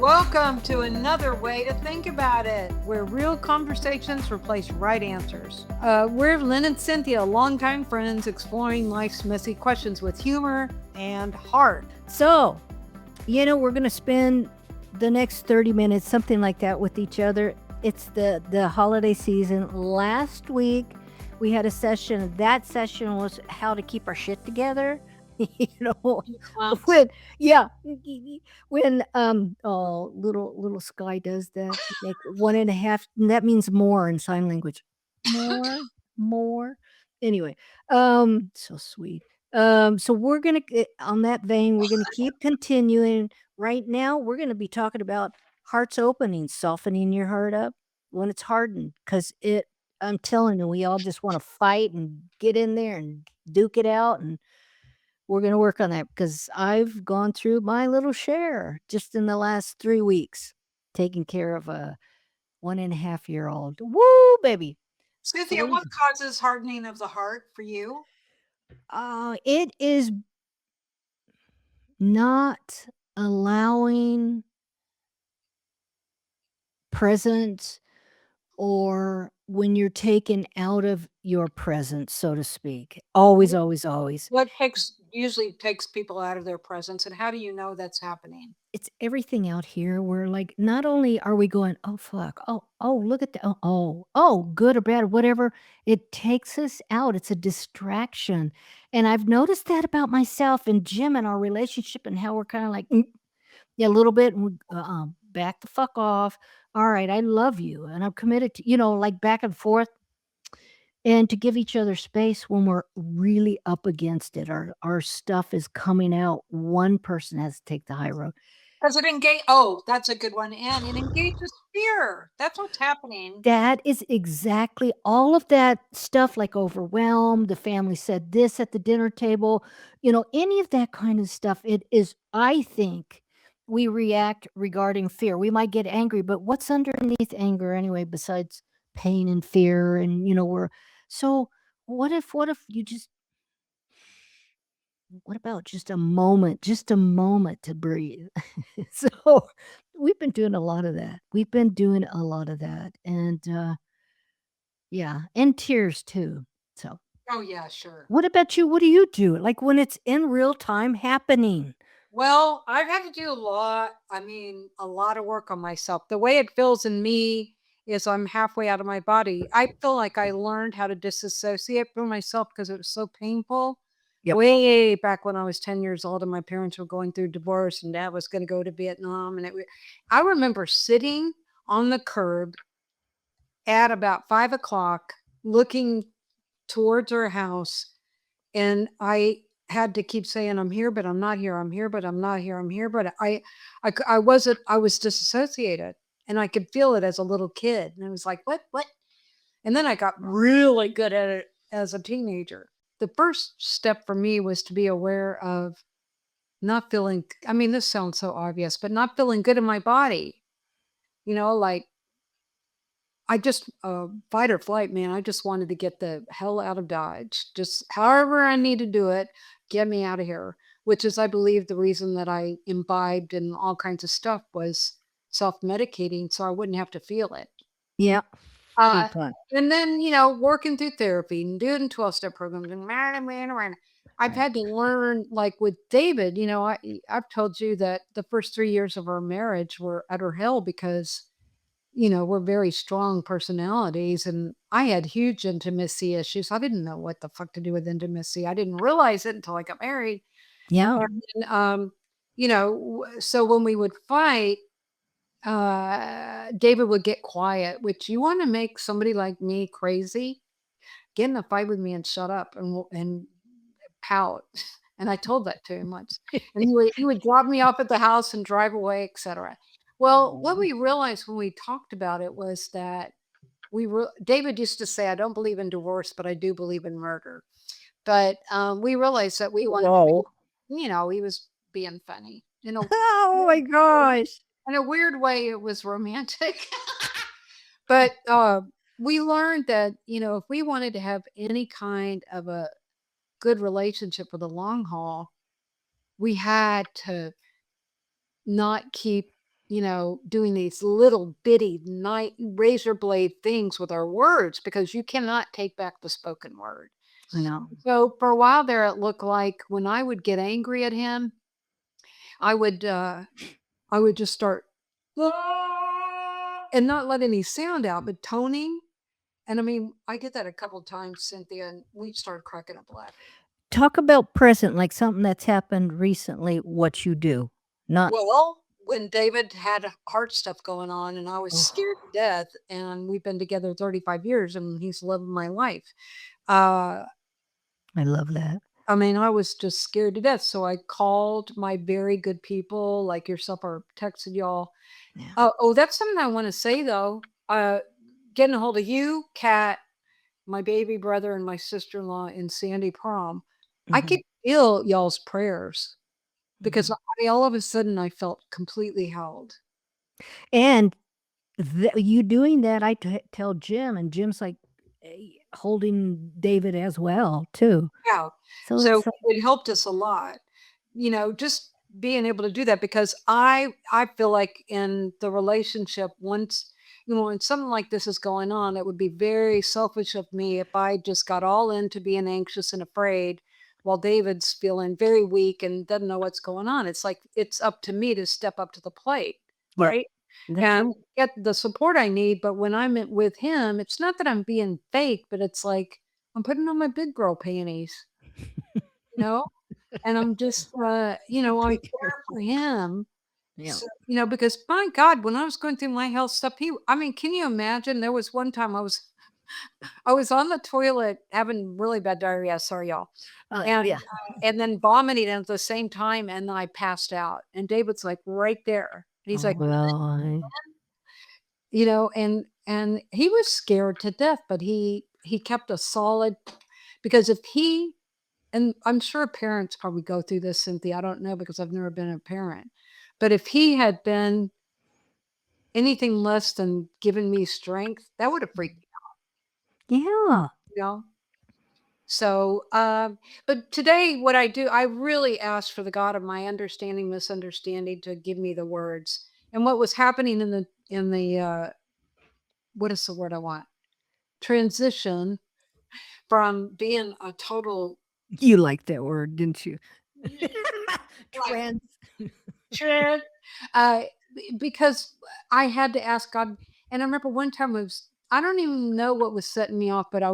Welcome to another way to think about it, where real conversations replace right answers. We're Lynn and Cynthia, longtime friends exploring life's messy questions with humor and heart. So, we're going to spend the next 30 minutes, something like that, with each other. It's the holiday season. Last week, we had a session. That session was how to keep our shit together. you know, Clowns. when little Sky does that, like 1.5, that means more in sign language. More. Anyway, so sweet. So we're gonna on that vein, we're gonna keep continuing. Right now, we're gonna be talking about hearts opening, softening your heart up when it's hardened, because it. I'm telling you, we all just want to fight and get in there and duke it out, and we're gonna work on that because I've gone through my little share just in the last 3 weeks, taking care of a 1.5-year-old. Woo, baby! So Cynthia, what do you what causes hardening of the heart for you? It is not allowing presence, or when you're taken out of your presence, so to speak. Always, always, always. What usually takes people out of their presence, and how do you know that's happening? It's everything out here where, like, not only are we going, "Oh, fuck. Oh, look at the oh, good or bad, whatever." It takes us out. It's a distraction. And I've noticed that about myself and Jim and our relationship and how we're kinda like, yeah, a little bit, and we back the fuck off. Alright, I love you, and I'm committed to, like, back and forth, and to give each other space when we're really up against it. Our stuff is coming out. One person has to take the high road. Does it engage? Oh, that's a good one. And it engages fear. That's what's happening. That is exactly all of that stuff, like overwhelm, the family said this at the dinner table, any of that kind of stuff. It is, I think, we react regarding fear. We might get angry, but what's underneath anger anyway, besides pain and fear? And, we're so what if you just, what about just a moment to breathe? So we've been doing a lot of that. We've been doing a lot of that. And, yeah, and tears too. So, Oh, yeah, sure. what about you? What do you do? Like, when it's in real time happening? Well, I've had to do a lot of work on myself. The way it feels in me is I'm halfway out of my body. I feel like I learned how to disassociate from myself because it was so painful. Yep. Way back when I was 10 years old and my parents were going through divorce and dad was going to go to Vietnam. I remember sitting on the curb at about 5 o'clock looking towards our house, and I had to keep saying, "I'm here, but I'm not here. I'm here, but I'm not here. I'm here." But I was disassociated, and I could feel it as a little kid. And I was like, what? And then I got really good at it as a teenager. The first step for me was to be aware of not feeling, I mean, this sounds so obvious, but not feeling good in my body. Like I just fight or flight, man. I just wanted to get the hell out of Dodge. Just however I need to do it, get me out of here. Which is, I believe, the reason that I imbibed in all kinds of stuff was self-medicating, so I wouldn't have to feel it. Yeah. Uh, Big time. and then working through therapy and doing 12-step programs and man, I've Right. had to learn, like with David. I've told you that the first 3 years of our marriage were utter hell because we're very strong personalities, and I had huge intimacy issues. I didn't know what the fuck to do with intimacy. I didn't realize it until I got married. Yeah. And, so when we would fight, David would get quiet, which you want to make somebody like me crazy, get in a fight with me and shut up and pout. And I told that to him once. And he would drop me off at the house and drive away, etc. Well, what Oh. we realized when we talked about it was that David used to say, "I don't believe in divorce, but I do believe in murder." But we realized that we wanted to Whoa. he was being funny. Oh my gosh. In a weird way, it was romantic. But we learned that, if we wanted to have any kind of a good relationship for the long haul, we had to not keep, doing these little bitty night razor blade things with our words because you cannot take back the spoken word. I know. So for a while there, it looked like when I would get angry at him, I would I would just start and not let any sound out, but toning. And I mean, I get that a couple times, Cynthia, and we started cracking up laughing. Talk about present, like something that's happened recently, what you do. Not Well, when David had heart stuff going on and I was scared oh, to death, and we've been together 35 years and he's the love of my life. Uh, I love that. I mean, I was just scared to death. So I called my very good people like yourself or texted y'all. Yeah. Oh, that's something I want to say though. Getting a hold of you, Kat, my baby brother, and my sister-in-law in Sandy Prom. I could Mhm, feel y'all's prayers because mhm. all of a sudden I felt completely held. And you doing that, I tell Jim, and Jim's like, holding David as well too. Yeah. So So it's like it helped us a lot, just being able to do that because I feel like in the relationship, once, when something like this is going on, it would be very selfish of me if I just got all into being anxious and afraid while David's feeling very weak and doesn't know what's going on. It's like it's up to me to step up to the plate, yeah, right? that's And right. get the support I need. But when with him, it's not that I'm being fake, but it's like I'm putting on my big girl panties, you know? And I'm just, I'm Big there for him. yeah. So, because my God, when I was going through my health stuff, I mean, can you imagine? There was one time I was on the toilet having really bad diarrhea. Sorry, y'all. Yeah. And then vomiting at the same time. And then I passed out. And David's like right there. And he's Oh, like, well, and he was scared to death, but he kept a solid because if he and I'm sure parents probably go through this, Cynthia. I don't know because I've never been a parent. But if he had been anything less than giving me strength, that would have freaked me yeah. out, you know? So, but today, what I do, I really ask for the God of my understanding, misunderstanding to give me the words. And what was happening in the what is the word I want? Transition from being a total You liked that word, didn't you? like Trans. Trent, because I had to ask God, and I remember one time I don't even know what was setting me off, but I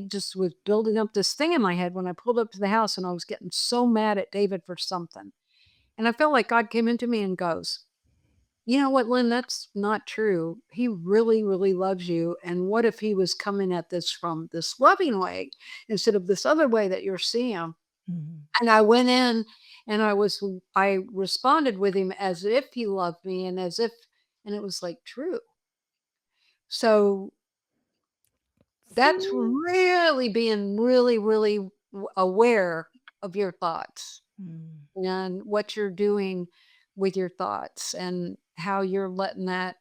just was building up this thing in my head when I pulled up to the house and I was getting so mad at David for something. And I felt like God came into me and goes, you know what, Lynn, that's not true. He really, really loves you. And what if he was coming at this from this loving way instead of this other way that you're seeing? Mhm. And I went in and I responded with him as if he loved me and and it was like true. So that's See? really being really, really aware of your thoughts Mm. and what you're doing with your thoughts and how you're letting that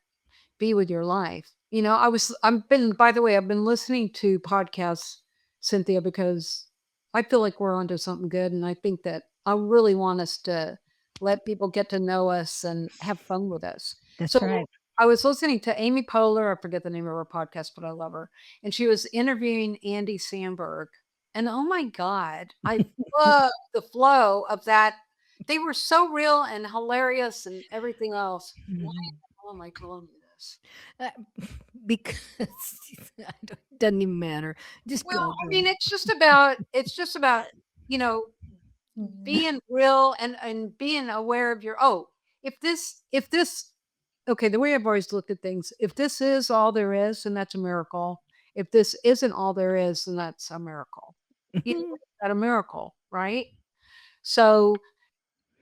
be with your life. By the way, I've been listening to podcasts, Cynthia, because I feel like we're onto something good. And I think that I really want us to let people get to know us and have fun with us. So That's right. I was listening to Amy Poehler, I forget the name of her podcast, but I love her. And she was interviewing Andy Samberg. And oh my God, I love the flow of that. They were so real and hilarious and everything else. Mhm. Oh my goodness. Uh, because doesn't even matter. Just Well, go, I girl. mean, it's just about, you know, being real and being aware of if this okay, the way I've always looked at things, if this is all there is, then that's a miracle. If this isn't all there is, then that's a miracle. Either way, Mhm. it's not a miracle, right? So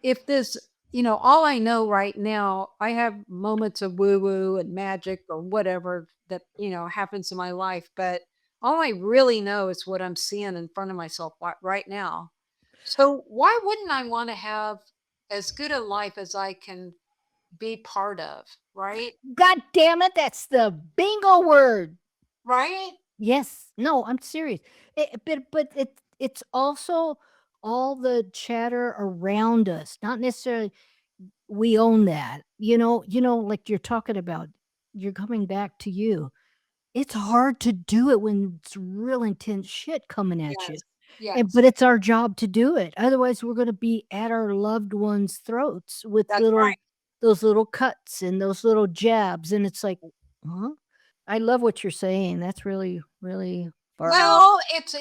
if this all I know right now, I have moments of woo woo and magic or whatever that, happens in my life, but all I really know is what I'm seeing in front of myself right now. So why wouldn't I want to have as good a life as I can be part of, right? God damn it, that's the bingo word. Right? Yes. No, I'm serious. But it's also all the chatter around us, not necessarily. we own that. Like you're talking about, you're coming back to you. It's hard to do it when it's real intense shit coming at you. Yes. Yes. But it's our job to do it. Otherwise, we're gonna be at our loved ones' throats with That's right. those little cuts and those little jabs, and it's like, "Huh?" I love what you're saying. That's really, really far out. Well, it's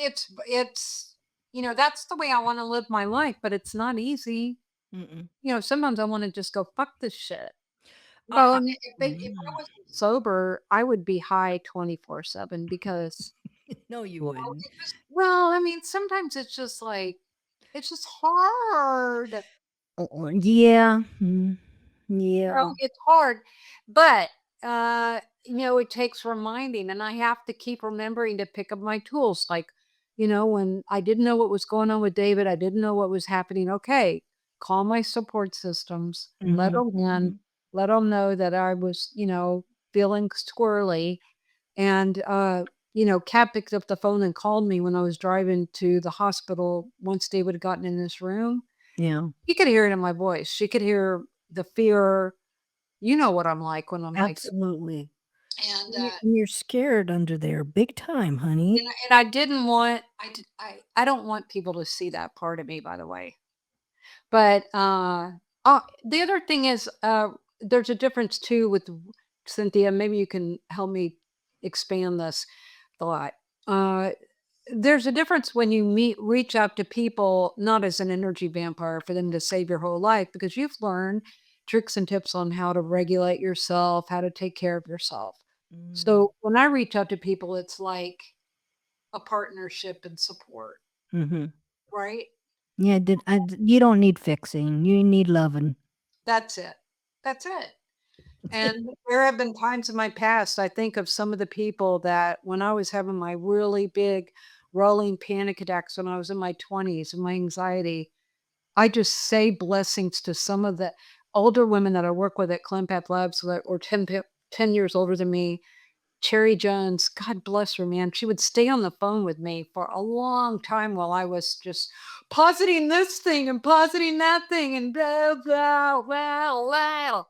that's the way I wanna live my life, but it's not easy. Mm-mm. Sometimes I wanna just go, "Fuck this shit." Well, and If I wasn't sober, I would be high 24/7 because no, you wouldn't. well, I mean, sometimes it's just like it's just hard. Yeah. Yeah. It's hard, but, it takes reminding, and I have to keep remembering to pick up my tools, like, when I didn't know what was going on with David, I didn't know what was happening, okay, call my support systems, let Mhm. them in, Mhm. let them know that I was, feeling squirrely, and, Kat picked up the phone and called me when I was driving to the hospital once David had gotten in this room. Yeah. You could hear it in my voice. She could hear the fear. You know what I'm like when I'm like Absolutely. and, And you're scared under there big time, honey. and I didn't want I don't want people to see that part of me, by the way. But, the other thing is, there's a difference too with Cynthia, maybe you can help me expand this thought. Uh, there's a difference when you reach out to people not as an energy vampire for them to save your whole life because you've learned tricks and tips on how to regulate yourself, how to take care of yourself. Mm. So when I reach out to people, it's like a partnership and support, Mhm. right? Yeah, you don't need fixing, you need loving. That's it. That's it. And there have been times in my past, I think of some of the people that when I was having my really big rolling panic attacks when I was in my 20s and my anxiety, I just say blessings to some of the older women that I work with at Clempath Labs that were 10 years older than me. Cherry Jones, God bless her, man. She would stay on the phone with me for a long time while I was just positing this thing and positing that thing and blah, blah, blah, blah.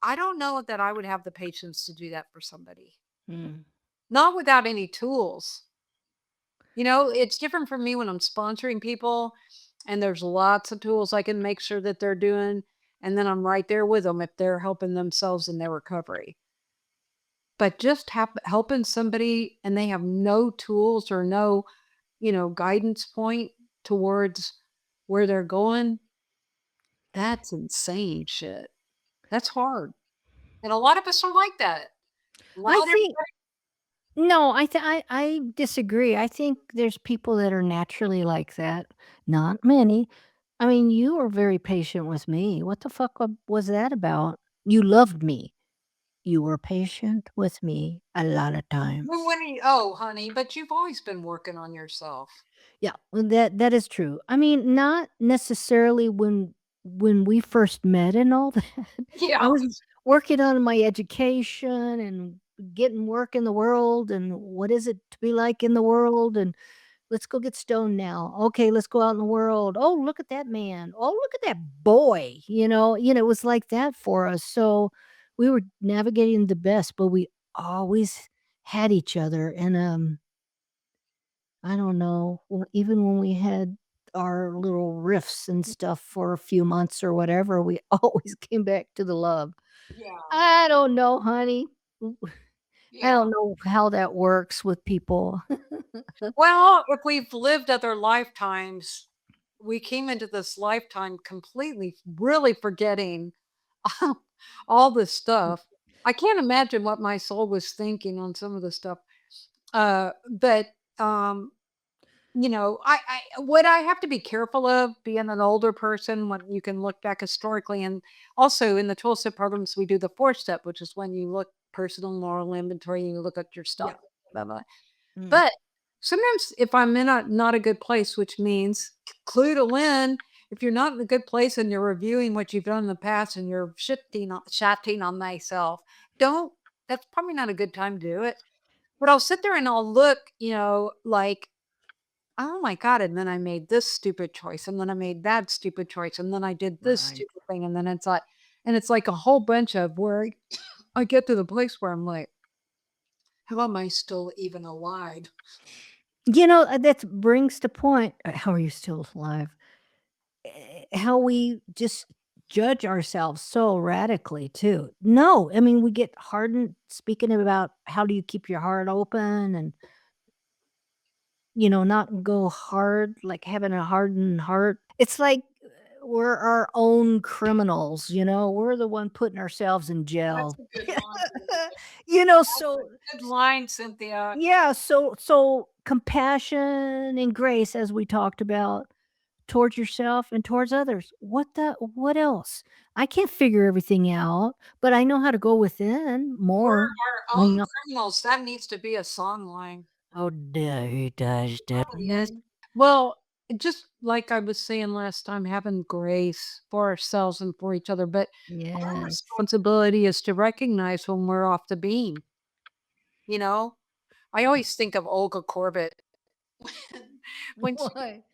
I don't know that I would have the patience to do that for somebody. Mm. Not without any tools. It's different for me when I'm sponsoring people and there's lots of tools I can make sure that they're doing. And then I'm right there with them if they're helping themselves in their recovery. But just helping somebody and they have no tools or no, guidance point towards where they're going, that's insane shit. That's hard. And a lot of us are like that. I Not think No, I disagree. I think there's people that are naturally like that, not many. I mean, you were very patient with me. What the fuck was that about? You loved me. You were patient with me a lot of Well, times. oh, honey, but you've always been working on yourself. Yeah, well, that is true. I mean, not necessarily when we first met and all that. I Yeah. was working on my education and getting work in the world and what is it to be like in the world and let's go get stoned now. Okay, let's go out in the world. Oh, look at that man. Oh, look at that boy. It was like that for us. So we were navigating the best, but we always had each other. And I don't know, even when we had our little riffs and stuff for a few months or whatever, we always came back to the love. Yeah. I don't know, honey. I Yeah. don't know how that works with people. Well, if we've lived other lifetimes, we came into this lifetime completely, really forgetting all this stuff. I can't imagine what my soul was thinking on some of the stuff. But what I have to be careful of being an older person when you can look back historically, and also in the 12-step programs, we do the 4-step, which is when you look personal moral inventory and you look at your stuff. Yeah. Blah, blah. Mm. But sometimes if I'm in a not a good place, which means clue to Lynn, if you're not in a good place and you're reviewing what you've done in the past and you're shitting on myself, don't. That's probably not a good time to do it. But I'll sit there and I'll look, like oh my God. And then I made this stupid choice. And then I made that stupid choice. And then I did this Right. stupid thing. And it's like a whole bunch of where I get to the place where I'm like, how am I still even alive? That brings to point how are you still alive? How we just judge ourselves so radically too. No, I mean, we get hardened speaking about how do you keep your heart open and, not go hard, like having a hardened heart. It's like we're our own criminals, we're the one putting ourselves in That's jail. a good line. So Good line, Cynthia. yeah, so compassion and grace as we talked about towards yourself and towards others. What else? I can't figure everything out, but I know how to go within We're more. our I own know. criminals. That needs to be a song line. Oh, dear, he does that. Probably Yes. is. Well, just like I was saying last time, having grace for ourselves and for each other, but our Yes. responsibility is to recognize when we're off the beam, you know? I always think of Olga Corbett when she Why?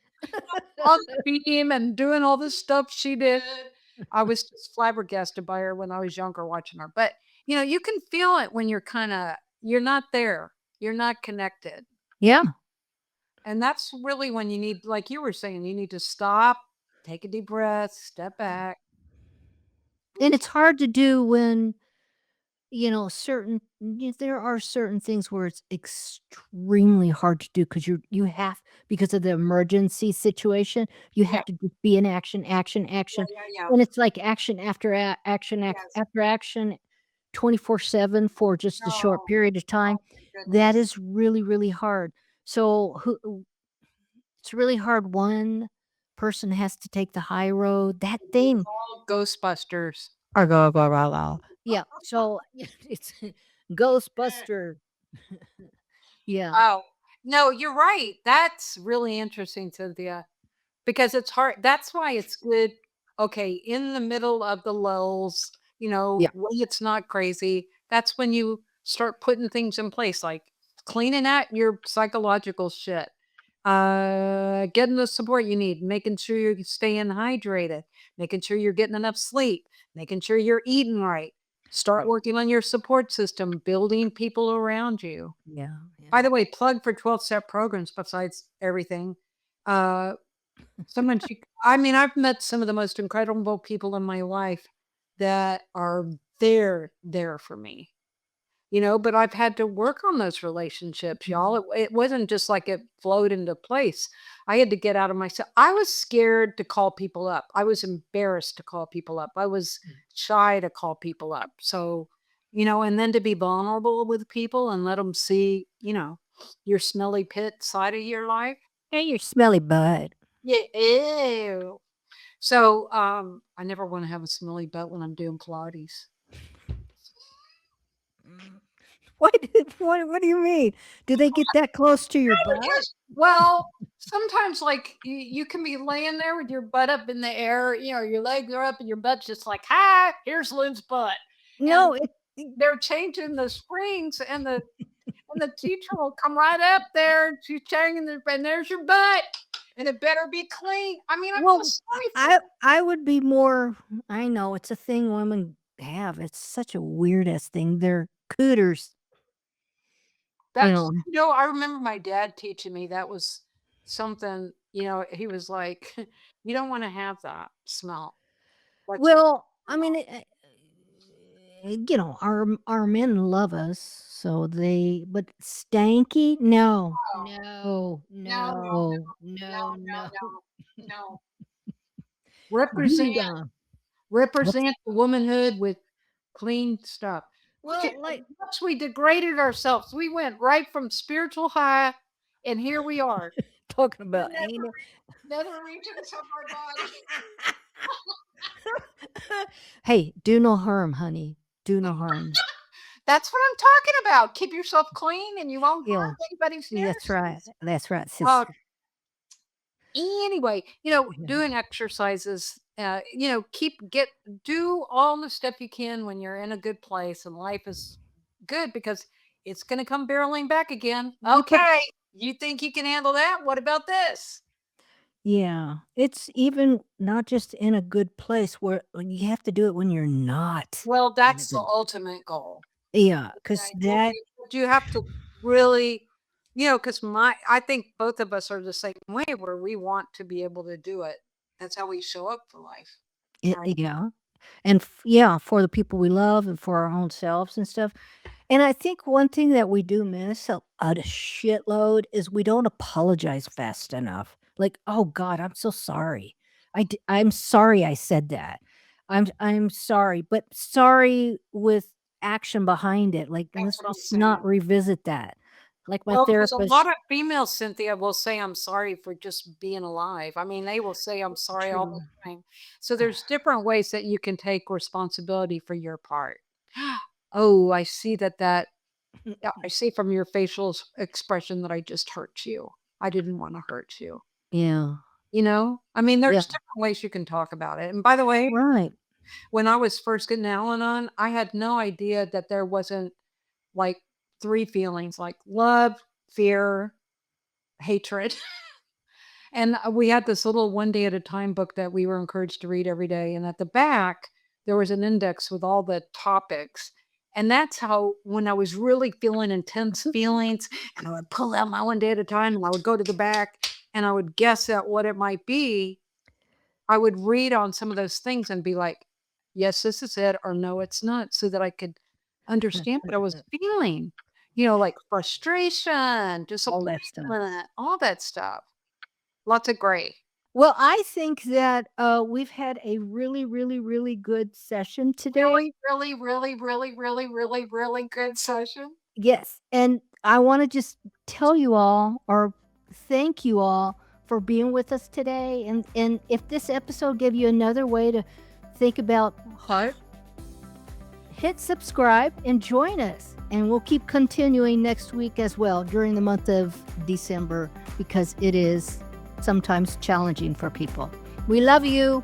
on the beam and doing all the stuff she did. I was just flabbergasted by her when I was younger watching her. But, you can feel it when you're not there. You're not connected. Yeah, And that's really when you need, like you were saying, you need to stop, take a deep breath, step back. and it's hard to do when, there are certain things where it's extremely hard to do because you have because of the emergency situation, you Yeah, have to just be in action, action, yeah, action, yeah, yeah. and it's like action after action Yes. after action 24/7 for just a short Oh, period of time. oh my That goodness. is really, really hard. So, it's really hard. One person has to take the high road. That We thing call Ghostbusters. yeah, so it's Ghostbuster. Yeah. Oh, no, you're right. That's really interesting, Cynthia. Because it's hard that's why it's good, okay, in the middle of the lulls, Yeah. when it's not crazy, that's when you start putting things in place, like cleaning out your psychological shit, getting the support you need, making sure you're staying hydrated, making sure you're getting enough sleep, making sure you're eating right. Start working on your support system, building people around you. Yeah, yeah. By the way, plug for 12-step programs besides everything. Uh, Someone she I mean, I've met some of the most incredible people in my life that are there for me, but I've had to work on those relationships, y'all. Mhm. It wasn't just like it flowed into place. I had to get out of myself. I was scared to call people up. I was embarrassed to call people up. I was shy to call people up. So, and then to be vulnerable with people and let them see, your smelly pit side of your life. Hey, you smelly butt. Yeah. Ew. So, I never wanna have a smelly butt when I'm doing Pilates. Mm. What do you mean? Do they get that close to your butt? Well, sometimes, like, you can be laying there with your butt up in the air, your legs are up and your butt's just like, "Hi, here's Lynn's butt." And No, it they're changing the springs, and the teacher will come right up there, and she's changing and there's your butt, and it better be clean. I mean, I feel well, sorry for I I would be more I know, it's a thing women have. It's such a weird ass thing. They're cooters, you that's know. I remember my dad teaching me that was something, he was like, "You don't wanna have that smell." What's Well, I mean, our men love us, so but stanky? No. Oh, No, no, no, no, no, no, no, no. no, no. Represent We, uh what's represent the womanhood with clean stuff. Look at well, how like much we degraded ourselves. We went right from spiritual high, and here we are. talking The about anal. nether regions of our body. Hey, do no harm, honey. Do no harm. That's what I'm talking about. Keep yourself clean, and you won't Yeah, harm anybody's that's right. near. That's right, Uh, sister. Anyway, Yeah. doing exercises, do all the stuff you can when you're in a good place and life is good because it's going to come barreling back again. You put Okay. You think you can handle that? What about this? Yeah. It's even not just in a good place where you have to do it when you're not Well, in a that's the good. ultimate goal. Yeah, because I that totally, but you have to really, because I think both of us are the same way where we want to be able to do it. That's how we show up for life. Right. yeah. And yeah, for the people we love and for our own selves and stuff. And I think one thing that we do miss a shitload is we don't apologize fast enough. Like, "Oh god, I'm so sorry. I'm sorry I said that. I'm sorry," but sorry with action behind it. Like, That's let's what I'm just saying. not revisit that. Like my Well, because a lot therapist. of females, Cynthia, will say, I'm sorry for just being alive. I mean, they will say, I'm sorry all True. the time. So there's different ways that you can take responsibility for your part. Oh, I see yeah, I see from your facial expression that I just hurt you. I didn't want to hurt you. Yeah. I mean, Yeah. there's different ways you can talk about it. And by the way, Right. when I was first getting Al-Anon, I had no idea that there wasn't like three feelings like love, fear, hatred. And we had this little one day at a time book that we were encouraged to read every day. And at the back, there was an index with all the topics. And that's how, when I was really feeling intense feelings, and I would pull out my one day at a time and I would go to the back and I would guess at what it might be. I would read on some of those things and be like, yes, this is it, or no, it's not, so that I could understand what I was feeling, like frustration, All that stuff. disappointment, all that stuff. Lots of gray. Well, I think that, we've had a really, really, really good session Really, today. really, really, really, really, really, really good session. Yes, and I wanna just tell you all or thank you all for being with us today, and if this episode gave you another way to think about heart, hit subscribe and join us, and we'll keep continuing next week as well during the month of December because it is sometimes challenging for people. We love you.